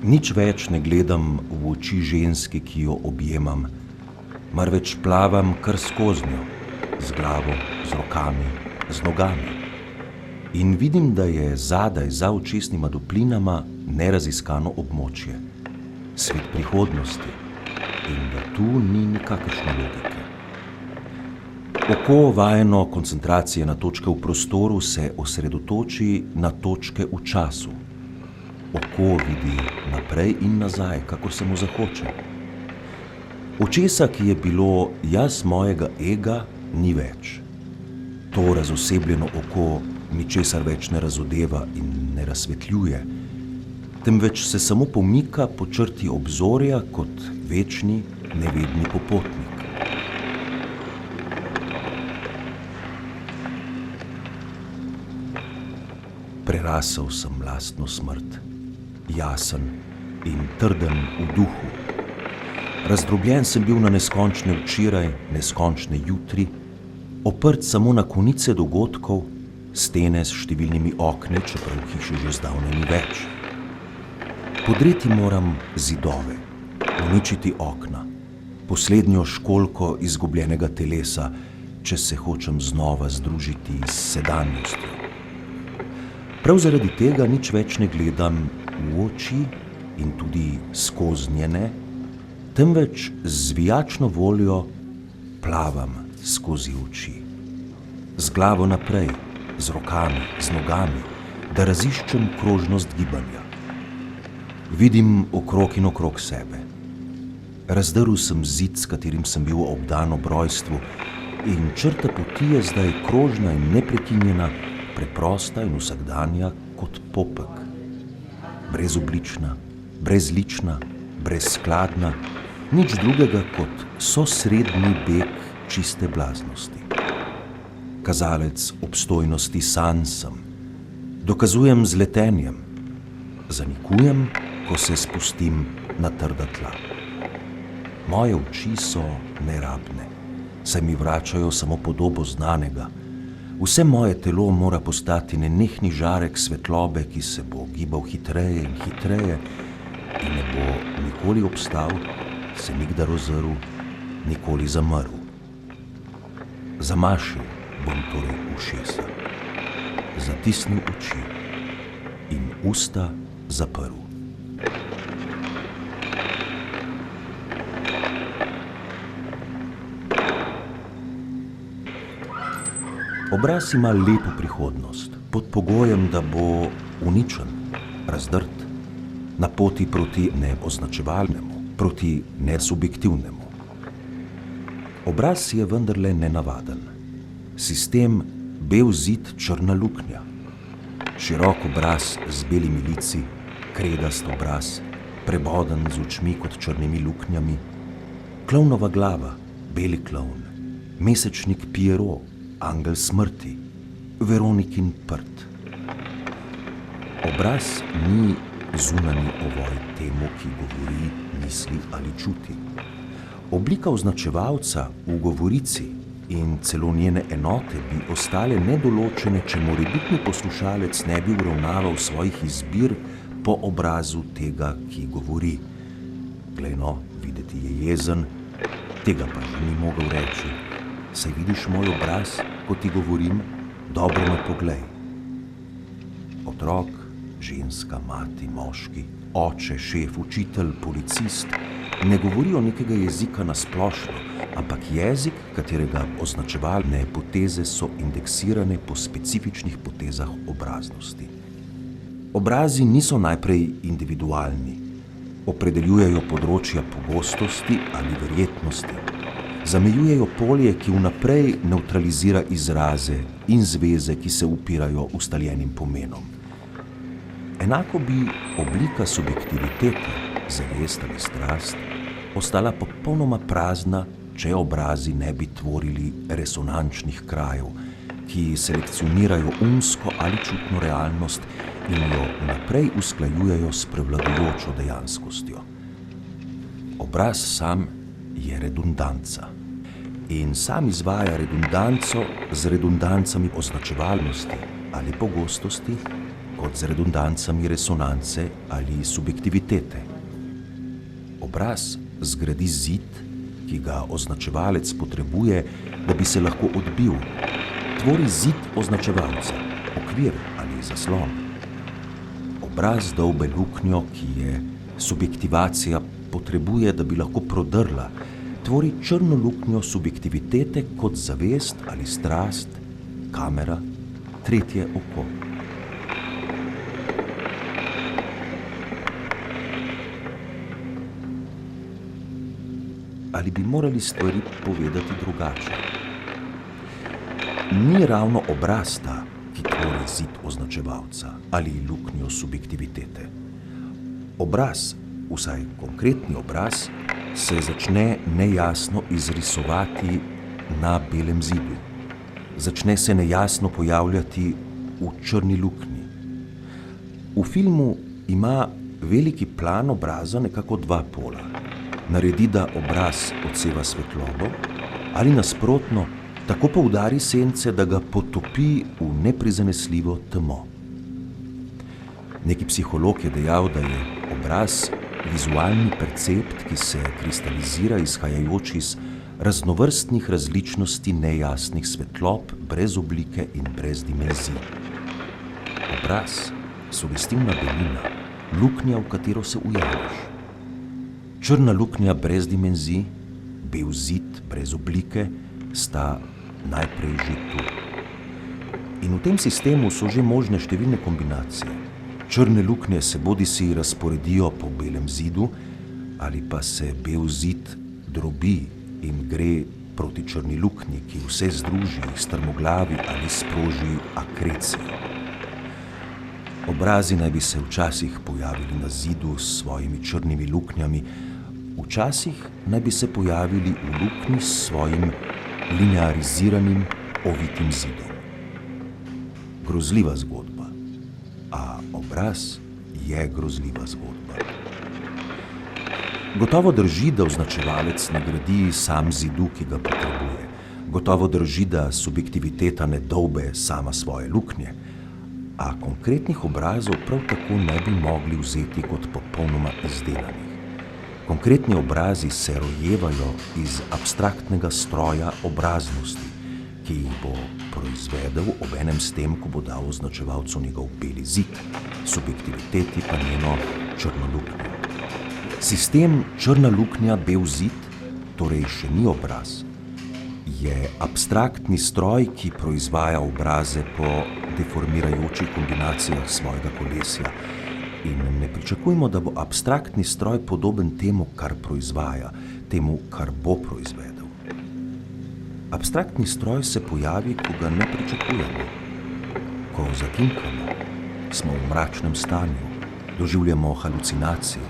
Nič več ne gledam v oči ženske, ki jo objemam, marveč plavam kar skozi njo, z glavo, z rokami, z nogami. In vidim, da je zadaj za očesnima duplinama neraziskano območje, svet prihodnosti, in da tu ni nikakršne logike. Oko, vajeno koncentracije na točke v prostoru, se osredotoči na točke v času. Oko vidi naprej in nazaj, kakor se mu zahoče. Očesa, ki je bilo jaz mojega ega, ni več. To razosebljeno oko ničesar več ne razodeva in ne razsvetljuje, temveč se samo pomika po črti obzorja kot večni, nevedni popotnik. Prerasel sem lastno smrt, jasen in trden v duhu. Razdrobljen sem bil na neskončne včeraj, neskončne jutri, oprt samo na konice dogodkov, stene s številnimi okni, čeprav hiše že zdavnaj ni več. Podreti moram zidove, uničiti okna, poslednjo školjko izgubljenega telesa, če se hočem znova združiti s sedanjostjo. Prav zaradi tega nič več ne gledam v oči in tudi skozi njene, temveč z zvijačno voljo plavam skozi oči. Z glavo naprej, z rokami, z nogami, da raziščem krožnost gibanja. Vidim okrog in okrog sebe. Razdrl sem zid, s katerim sem bil obdan ob rojstvu, in črta poti je zdaj krožna in neprekinjena, preprosta in vsakdanja kot popek. Brezoblična, brezlična, brezskladna, nič drugega kot sosrednji beg čiste blaznosti. Kazalec obstojnosti sanj sem. Dokazujem z letenjem. Zanikujem, ko se spustim na trda tla. Moje oči so nerabne, saj mi vračajo samo podobo znanega. Vse moje telo mora postati nenehni žarek svetlobe, ki se bo gibal hitreje in hitreje in ne bo nikoli obstal, se nikdar ozrl, nikoli zamrl. Zamašil bom torej ušesa, zatisnil oči in usta zaprl. Obraz ima lepo prihodnost, pod pogojem, da bo uničen, razdrt, na poti proti neoznačevalnemu, proti nesubjektivnemu. Obraz je vendarle nenavaden. Sistem bel zid, črna luknja. Širok obraz z belimi lici, kredast obraz, preboden z očmi kot črnimi luknjami. Klovnova glava, beli klovn, mesečnik Pierrot, angel smrti, Veronikin prt. Obraz ni zunanji ovoj temu, ki govori, misli ali čuti. Oblika označevalca v govorici in celo njene enote bi ostale nedoločene, če morebitni poslušalec ne bi uravnaval svojih izbir po obrazu tega, ki govori. Glej no, videti je jezen, tega pa že ni mogel reči. Saj vidiš moj obraz, ko ti govorim, dobro me poglej. Otrok, ženska, mati, moški, oče, šef, učitelj, policist ne govorijo nekega jezika na splošno, ampak jezik, katerega označevalne poteze so indeksirane po specifičnih potezah obraznosti. Obrazi niso najprej individualni, opredeljujejo področja pogostosti ali verjetnosti, zamejujejo polje, ki vnaprej nevtralizira izraze in zveze, ki se upirajo ustaljenim pomenom. Enako bi oblika subjektivitete, zavest ali strast, ostala popolnoma prazna, če obrazi ne bi tvorili resonančnih krajev, ki selekcionirajo umsko ali čutno realnost in jo naprej usklajujejo s prevladujočo dejanskostjo. Obraz sam je redundanca in sam izvaja redundanco z redundancami označevalnosti ali pogostosti kot z redundancami resonance ali subjektivitete. Obraz zgradi zid, ki ga označevalec potrebuje, da bi se lahko odbil. Tvori zid označevalca, okvir ali zaslon. Obraz dolbe luknjo, ki je subjektivacija potrebuje, da bi lahko prodrla, tvori črno luknjo subjektivitete kot zavest ali strast, kamera, tretje oko. Ali bi morali stvari povedati drugače? Ni ravno obraz ta, ki tvori zid označevalca ali luknjo subjektivitete. Obraz, vsaj konkretni obraz, se začne nejasno izrisovati na belem zidu. Začne se nejasno pojavljati v črni luknji. V filmu ima veliki plan obraza nekako dva pola. Naredi, da obraz odseva svetlobo, ali nasprotno, tako poudari sence, da ga potopi v neprizanesljivo temo. Neki psiholog je dejal, da je obraz vizualni percept, ki se kristalizira izhajajoč iz raznovrstnih različnosti nejasnih svetlob, brez oblike in brez dimenzij. Obraz, sugestivna belina, luknja, v katero se ujameš. Črna luknja brez dimenzij, bel zid brez oblike, sta najprej že tu. In v tem sistemu so že možne številne kombinacije. Črne luknje se bodisi razporedijo po belem zidu, ali pa se bel zid drobi in gre proti črni luknji, ki vse združi, strmoglavi ali sproži akrecijo. Obrazi naj bi se včasih pojavili na zidu s svojimi črnimi luknjami, včasih naj bi se pojavili v luknji s svojim lineariziranim, ovitim zidom. Grozljiva zgodba, a obraz je grozljiva zgodba. Gotovo drži, da označevalec ne gradi sam zidu, ki ga potrebuje. Gotovo drži, da subjektiviteta ne dolbe sama svoje luknje, a konkretnih obrazov prav tako ne bi mogli vzeti kot popolnoma izdelanih. Konkretni obrazi se rojevajo iz abstraktnega stroja obraznosti, ki jih bo proizvedel obenem s tem, ko bo dal označevalcu njegov beli zid, subjektiviteti pa njeno črno luknjo. Sistem črna luknja, bel zid, torej še ni obraz, je abstraktni stroj, ki proizvaja obraze po deformirajočih kombinacijah svojega kolesja. In ne pričakujmo, da bo abstraktni stroj podoben temu, kar proizvaja, temu, kar bo proizvedel. Abstraktni stroj se pojavi, ko ga ne pričakujemo. Ko zatinkamo, smo v mračnem stanju, doživljamo halucinacije,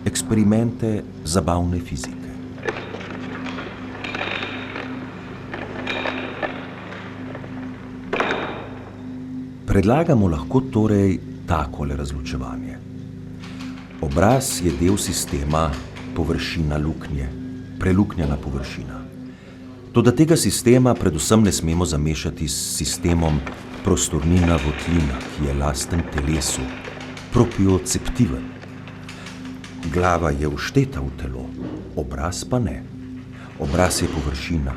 eksperimente zabavne fizike. Predlagamo lahko torej takole razločevanje. Obraz je del sistema površina luknje, preluknjana površina. Toda tega sistema predvsem ne smemo zamešati s sistemom prostornina votlina, ki je lasten telesu, propioceptiven. Glava je všteta v telo, obraz pa ne. Obraz je površina,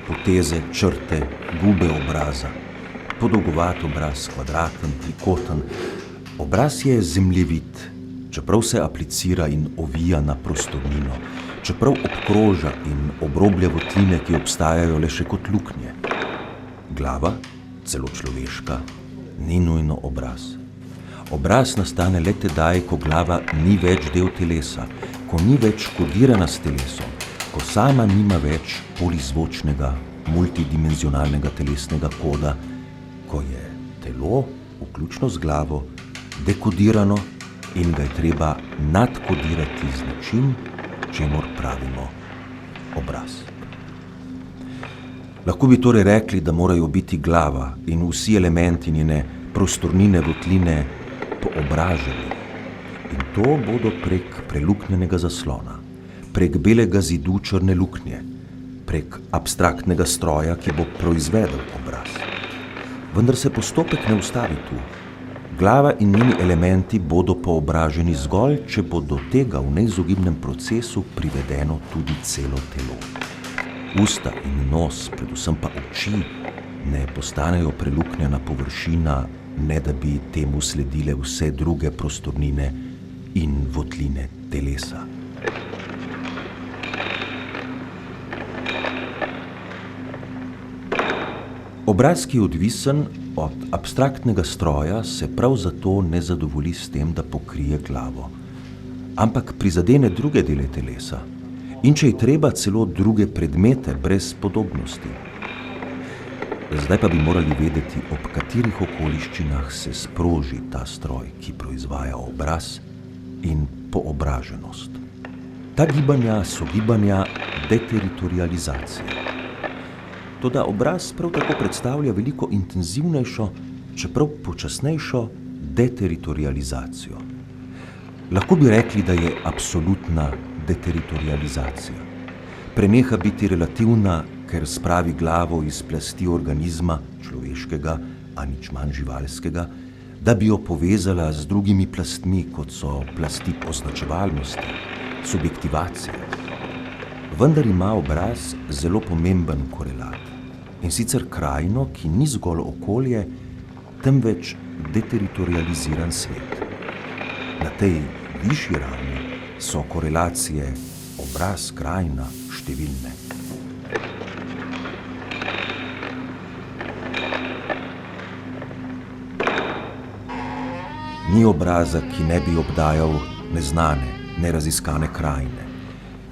poteze, črte, gube obraza, podolgovat obraz, kvadraten, trikoten. Obraz je zemljevid, čeprav se aplicira in ovija na prostornino, čeprav obkroža in obroblja votline, ki obstajajo le še kot luknje. Glava, celo človeška, ni nujno obraz. Obraz nastane le tedaj, ko glava ni več del telesa, ko ni več kodirana s telesom, ko sama nima več polizvočnega, multidimenzionalnega telesnega koda, ko je telo, vključno z glavo, dekodirano in ga je treba nadkodirati z nečim, čemur pravimo obraz. Lahko bi torej rekli, da morajo biti glava in vsi elementi njene prostornine, votline poobraženi. In to bodo prek preluknjenega zaslona, prek belega zidu črne luknje, prek abstraktnega stroja, ki bo proizvedel obraz. Vendar se postopek ne ustavi tu. Glava in njeni elementi bodo poobraženi zgolj, če bo do tega v neizogibnem procesu privedeno tudi celo telo. Usta in nos, predvsem pa oči, ne postanejo preluknjena površina, ne da bi temu sledile vse druge prostornine in votline telesa. Obraz, ki je odvisen od abstraktnega stroja, se prav zato ne zadovolji s tem, da pokrije glavo, ampak prizadene druge dele telesa in če je treba celo druge predmete brez podobnosti. Zdaj pa bi morali vedeti, ob katerih okoliščinah se sproži ta stroj, ki proizvaja obraz in poobraženost. Ta gibanja so gibanja deteritorializacije. Toda obraz prav tako predstavlja veliko intenzivnejšo, čeprav počasnejšo deteritorializacijo. Lahko bi rekli, da je absolutna deteritorializacija. Preneha biti relativna, ker spravi glavo iz plasti organizma, človeškega, a nič manj živalskega, da bi jo povezala z drugimi plastmi, kot so plasti označevalnosti, subjektivacije. Vendar ima obraz zelo pomemben korelat, in sicer krajino, ki ni zgolj okolje, temveč deteritorializiran svet. Na tej višji ravni so korelacije obraz-krajina številne. Ni obraza, ki ne bi obdajal neznane, neraziskane krajine.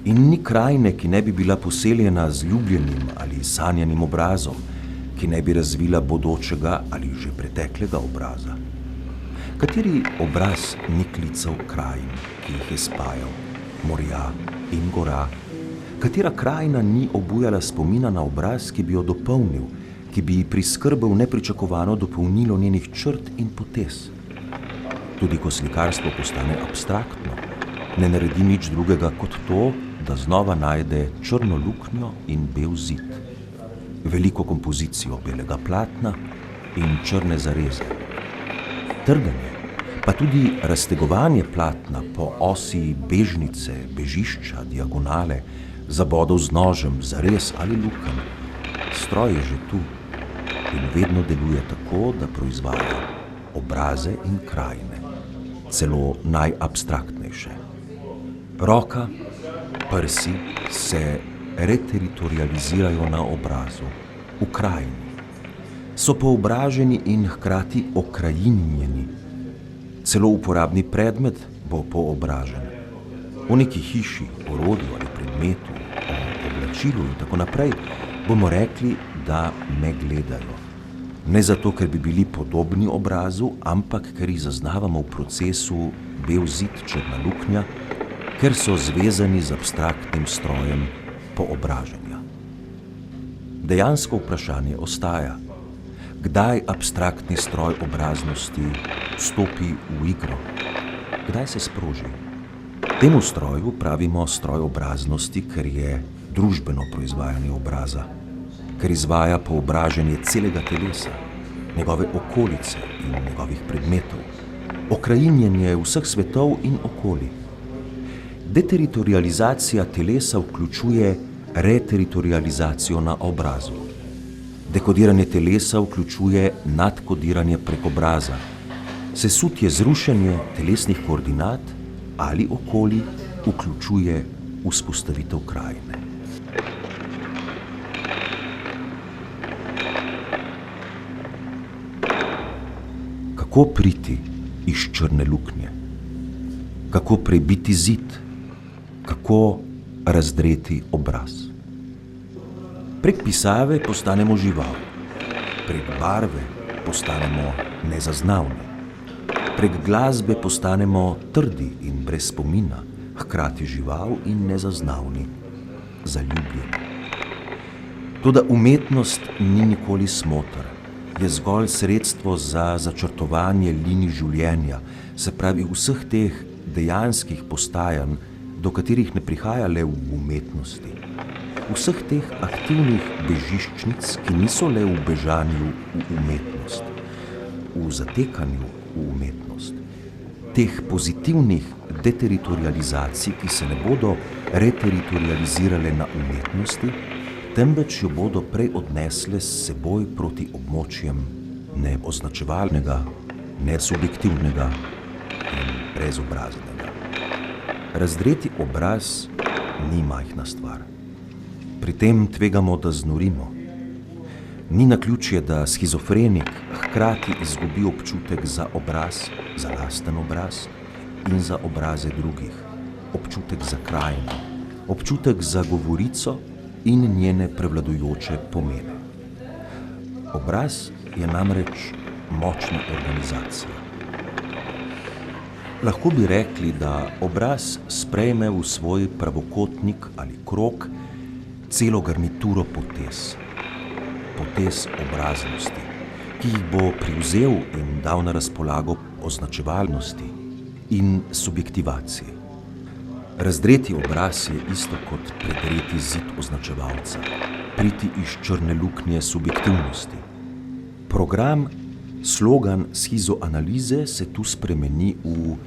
In ni krajine, ki ne bi bila poseljena z ljubljenim ali sanjanim obrazom, ki ne bi razvila bodočega ali že preteklega obraza. Kateri obraz ni klical krajin, ki jih je spajal, morja in gora? Katera krajina ni obujala spomina na obraz, ki bi jo dopolnil, ki bi ji priskrbel nepričakovano dopolnilo njenih črt in potez? Tudi ko slikarstvo postane abstraktno, ne naredi nič drugega kot to, da znova najde črno luknjo in bel zid, veliko kompozicijo belega platna in črne zareze. Trganje, pa tudi raztegovanje platna po osi bežnice, bežišča, diagonale, zabodov z nožem, zarez ali lukenj. Stroj je že tu in vedno deluje tako, da proizvaja obraze in krajine, celo najabstraktnejše. Roka, prsi se reteritorializirajo na obrazu, v krajini. So poobraženi in hkrati okrajinjeni. Celo uporabni predmet bo poobražen. O neki hiši, orodju ali predmetu, o oblačilu in tako naprej bomo rekli, da me gledajo. Ne zato, ker bi bili podobni obrazu, ampak ker jih zaznavamo v procesu bel zid, črna luknja, ker so zvezani z abstraktnim strojem poobraženja. Dejansko vprašanje ostaja, kdaj abstraktni stroj obraznosti vstopi v igro, kdaj se sproži. Temu stroju pravimo stroj obraznosti, ker je družbeno proizvajanje obraza, ker izvaja poobraženje celega telesa, njegove okolice in njegovih predmetov, okrajinjenje vseh svetov in okolij. Deteritorializacija telesa vključuje reteritorializacijo na obrazu. Dekodiranje telesa vključuje nadkodiranje prek obraza. Sesutje, zrušenje telesnih koordinat ali okolij vključuje vzpostavitev krajine. Kako priti iz črne luknje? Kako prebiti zid? Kako razdreti obraz? Prek pisave postanemo žival, prek barve postanemo nezaznavni, prek glasbe postanemo trdi in brez spomina, hkrati žival in nezaznavni, zaljubljeni. Toda umetnost ni nikoli smoter, je zgolj sredstvo za začrtovanje linij življenja, se pravi vseh teh dejanskih postajanj, do katerih ne prihaja le v umetnosti. Vseh teh aktivnih bežiščnic, ki niso le v bežanju v umetnost, v v zatekanju v umetnost, teh pozitivnih deteritorializacij, ki se ne bodo reteritorializirale na umetnosti, temveč jo bodo prej odnesle s seboj proti območjem neoznačevalnega, nesubjektivnega in brezobraznega. Razdreti obraz ni majhna stvar. Pri tem tvegamo, da znorimo. Ni naključje, da shizofrenik hkrati izgubi občutek za obraz, za lasten obraz in za obraze drugih, občutek za krajino, občutek za govorico in njene prevladujoče pomene. Obraz je namreč močna organizacija. Lahko bi rekli, da obraz sprejme v svoj pravokotnik ali krog celo garnituro potez. Potez obraznosti, ki jih bo privzel in dal na razpolago označevalnosti in subjektivaciji. Razdreti obraz je isto kot predreti zid označevalca, priti iz črne luknje subjektivnosti. Program, slogan schizoanalize se tu spremeni v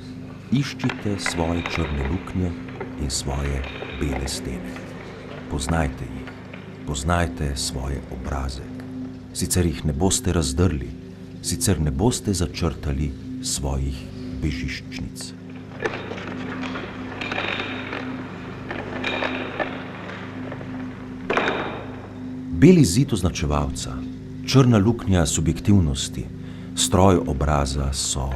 iščite svoje črne luknje in svoje bele stene. Poznajte jih. Poznajte svoje obraze, sicer jih ne boste razdrli, sicer ne boste začrtali svojih bežiščnic. Beli zid označevalca, črna luknja subjektivnosti, stroj obraza so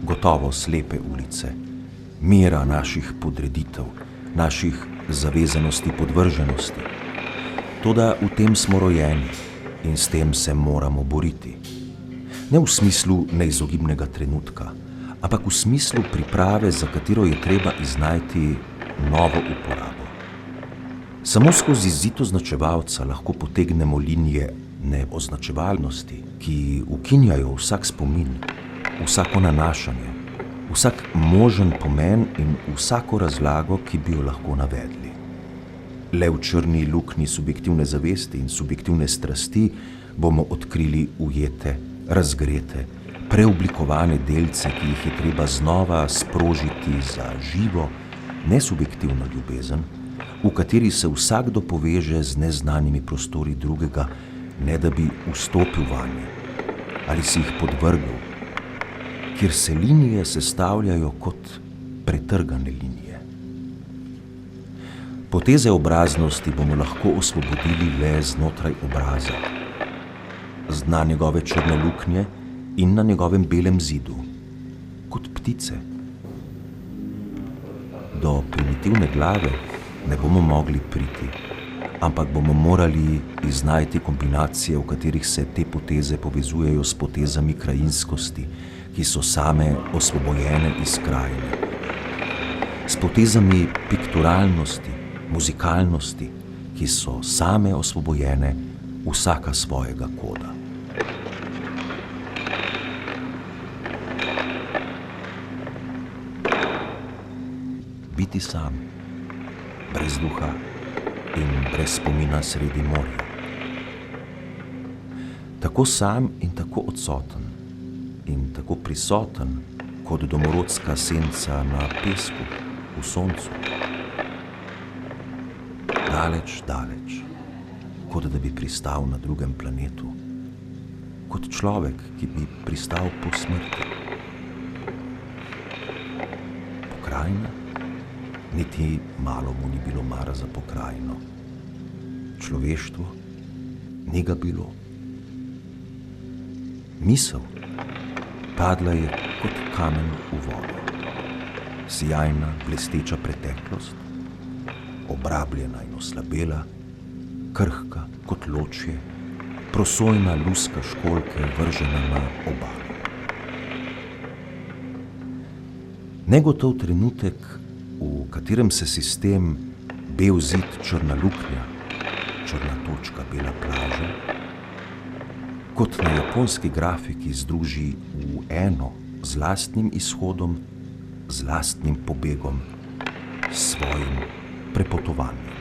gotovo slepe ulice, mera naših podreditev, naših zavezanosti podvrženosti. Toda v tem smo rojeni in s tem se moramo boriti. Ne v smislu neizogibnega trenutka, ampak v smislu priprave, za katero je treba iznajti novo uporabo. Samo skozi zid označevalca lahko potegnemo linije neoznačevalnosti, ki ukinjajo vsak spomin, vsako nanašanje, vsak možen pomen in vsako razlago, ki bi jo lahko navedli. Le v črni luknji subjektivne zavesti in subjektivne strasti bomo odkrili ujete, razgrete, preoblikovane delce, ki jih je treba znova sprožiti za živo, nesubjektivno ljubezen, v kateri se vsakdo poveže z neznanimi prostori drugega, ne da bi vstopil vanje ali si jih podvrgel, kjer se linije sestavljajo kot pretrgane linije. Poteze obraznosti bomo lahko osvobodili le znotraj obraza, z dna njegove črne luknje in na njegovem belem zidu, kot ptice. Do primitivne glave ne bomo mogli priti, ampak bomo morali iznajti kombinacije, v katerih se te poteze povezujejo s potezami krajinskosti, ki so same osvobojene iz krajine, s potezami pikturalnosti, muzikalnosti, ki so same osvobojene vsaka svojega koda. Biti sam, brez duha in brez spomina sredi morja. Tako sam in tako odsoten in tako prisoten kot domorodska senca na pesku, v soncu. Daleč, daleč, kot da bi pristal na drugem planetu, kot človek, ki bi pristal po smrti. Pokrajina? Niti malo mu ni bilo mar za pokrajino. Človeštvo? Ni ga bilo. Misel? Padla je kot kamen v vodo. Sijajna, blesteča preteklost, obrabljena in oslabela, krhka kot ločje, prosojna luska školjke vržena na obalo. Negotov trenutek, v katerem se sistem bel zid, črna luknja, črna točka, bela plaža, kot na japonski grafiki združi v eno z lastnim izhodom, z lastnim pobegom, s svojim prepotovanjem.